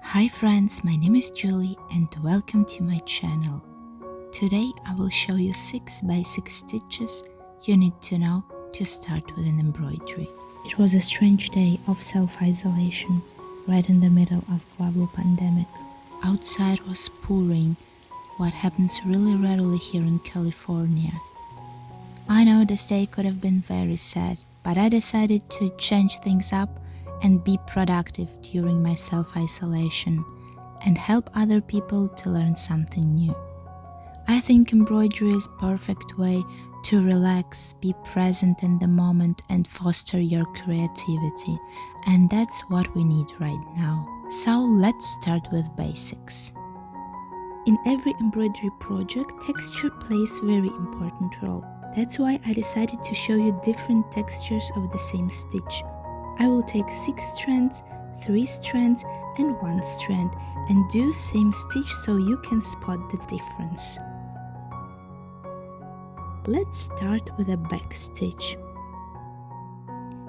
Hi friends, my name is Julie and welcome to my channel. Today I will show you 6 basic stitches you need to know to start with an embroidery. It was a strange day of self-isolation, right in the middle of global pandemic. Outside was pouring, what happens really rarely here in California. I know this day could have been very sad, but I decided to change things up and be productive during my self-isolation and help other people to learn something new. I think embroidery is a perfect way to relax, be present in the moment and foster your creativity, and that's what we need right now. So let's start with basics. In every embroidery project, texture plays a very important role. That's why I decided to show you different textures of the same stitch. I will take 6 strands, 3 strands and 1 strand and do same stitch so you can spot the difference. Let's start with a back stitch.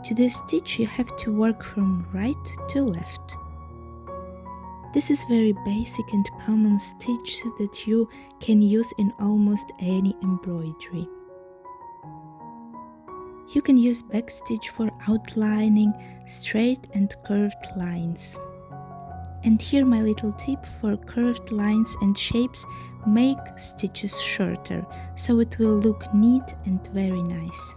To this stitch you have to work from right to left. This is very basic and common stitch that you can use in almost any embroidery. You can use backstitch for outlining straight and curved lines. And here my little tip: for curved lines and shapes, make stitches shorter, so it will look neat and very nice.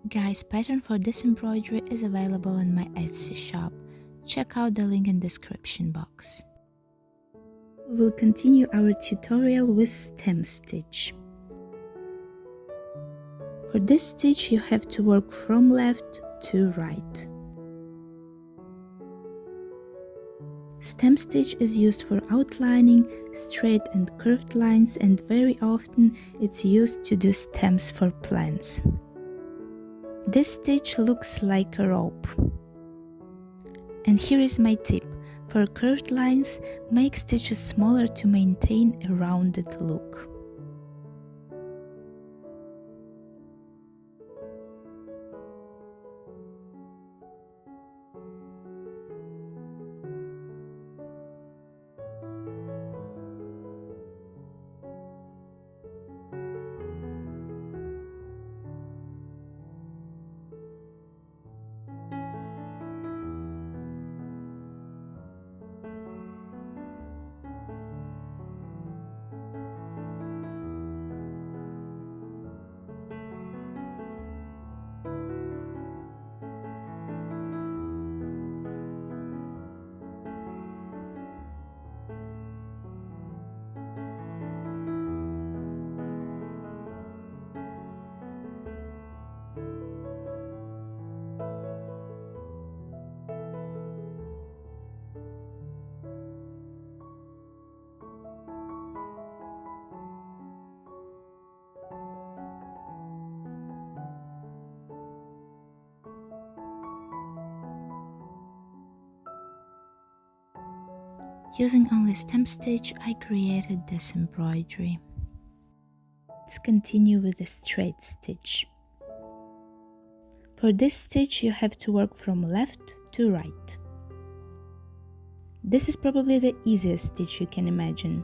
Guys, pattern for this embroidery is available in my Etsy shop. Check out the link in description box. We will continue our tutorial with stem stitch. For this stitch you have to work from left to right. Stem stitch is used for outlining straight and curved lines, and very often it's used to do stems for plants. This stitch looks like a rope. And here is my tip: for curved lines, make stitches smaller to maintain a rounded look. Using only stem stitch, I created this embroidery. Let's continue with the straight stitch. For this stitch you have to work from left to right. This is probably the easiest stitch you can imagine,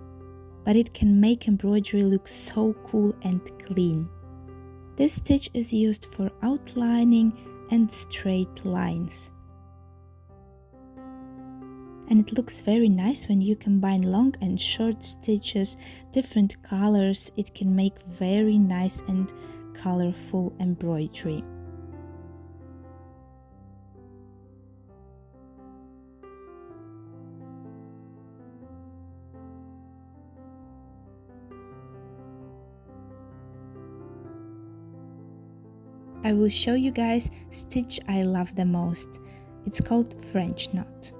but it can make embroidery look so cool and clean. This stitch is used for outlining and straight lines. And it looks very nice when you combine long and short stitches, different colors. It can make very nice and colorful embroidery. I will show you guys stitch I love the most. It's called French knot.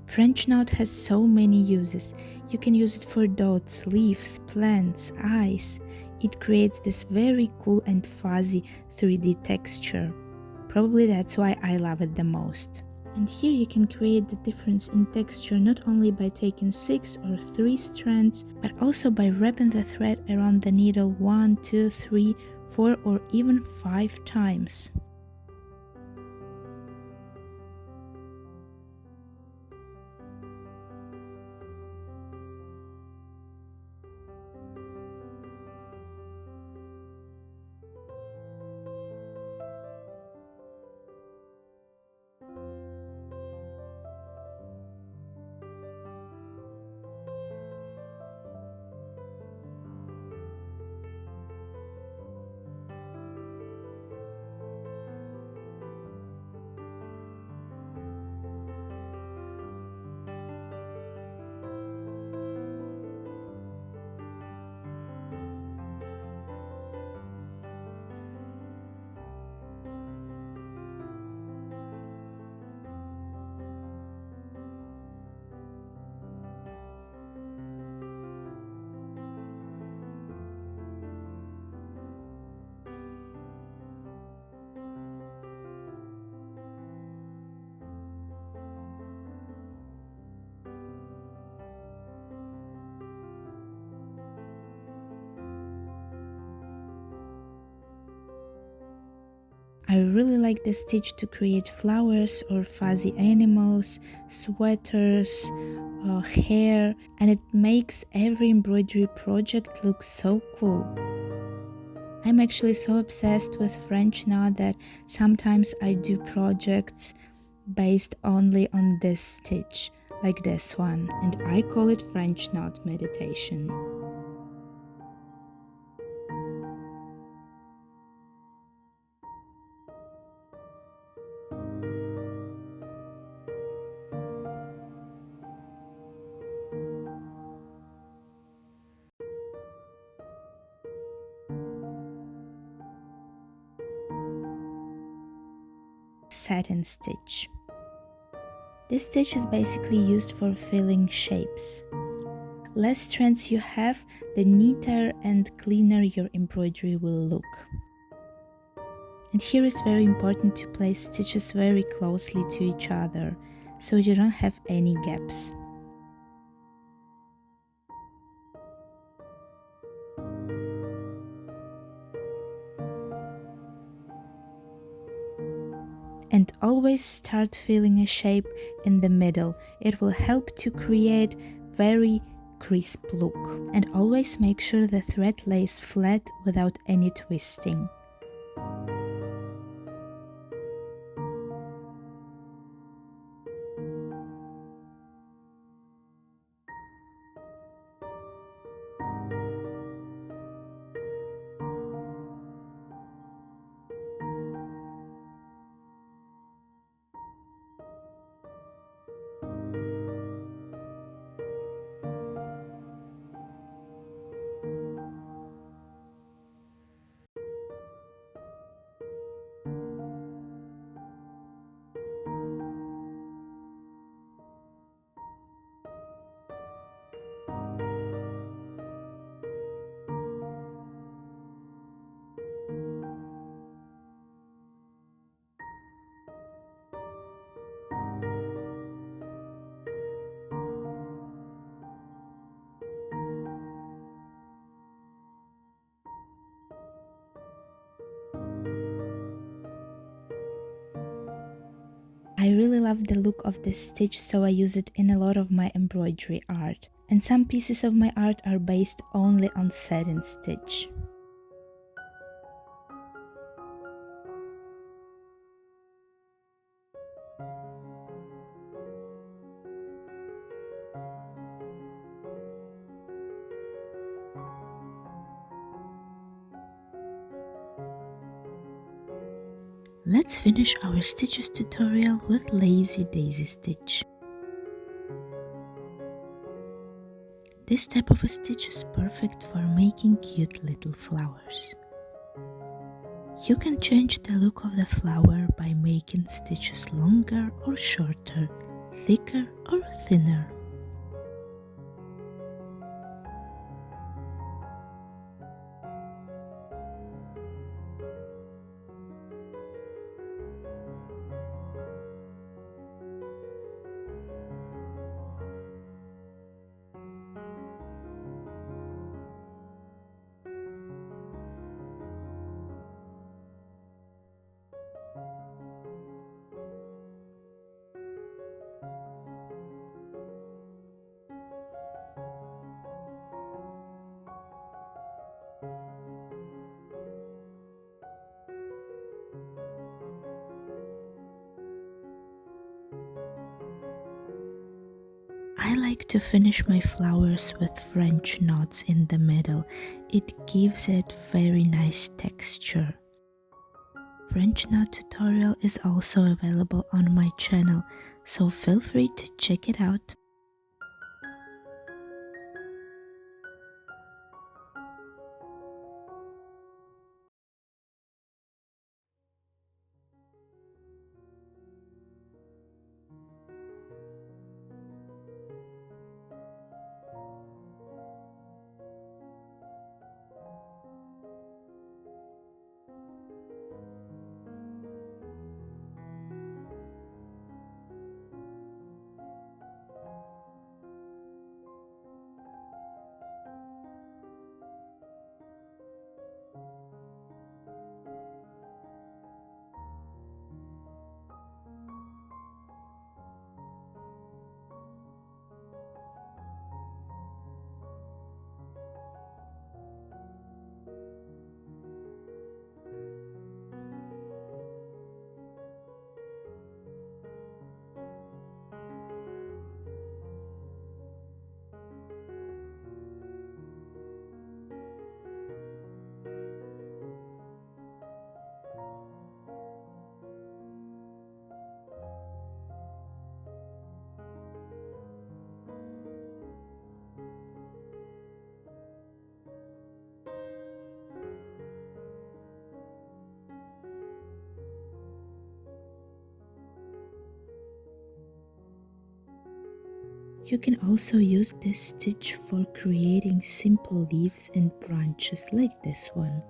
French knot has so many uses. You can use it for dots, leaves, plants, eyes. It creates this very cool and fuzzy 3D texture. Probably that's why I love it the most. And here you can create the difference in texture not only by taking 6 or 3 strands, but also by wrapping the thread around the needle 1, 2, 3, 4 or even 5 times. I really like the stitch to create flowers or fuzzy animals, sweaters, hair, and it makes every embroidery project look so cool. I'm actually so obsessed with French knot that sometimes I do projects based only on this stitch, like this one, and I call it French knot meditation. Satin stitch. This stitch is basically used for filling shapes. Less strands you have, the neater and cleaner your embroidery will look. And here it's very important to place stitches very closely to each other, so you don't have any gaps. And always start filling a shape in the middle. It will help to create very crisp look. And always make sure the thread lays flat without any twisting. I really love the look of this stitch, so I use it in a lot of my embroidery art. And some pieces of my art are based only on satin stitch. Let's finish our stitches tutorial with lazy daisy stitch. This type of a stitch is perfect for making cute little flowers. You can change the look of the flower by making stitches longer or shorter, thicker or thinner. I like to finish my flowers with French knots in the middle. It gives it very nice texture. French knot tutorial is also available on my channel, so feel free to check it out. You can also use this stitch for creating simple leaves and branches like this one.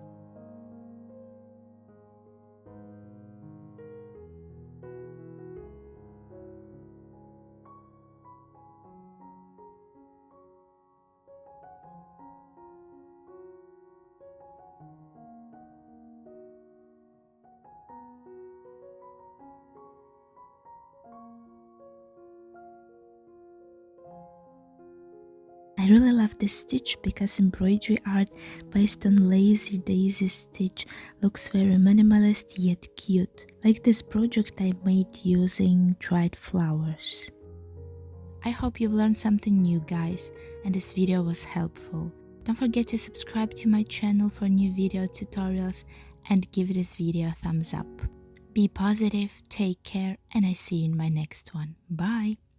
I really love this stitch because embroidery art based on lazy daisy stitch looks very minimalist yet cute, like this project I made using dried flowers. I hope you've learned something new, guys, and this video was helpful. Don't forget to subscribe to my channel for new video tutorials and give this video a thumbs up. Be positive, take care, and I see you in my next one. Bye!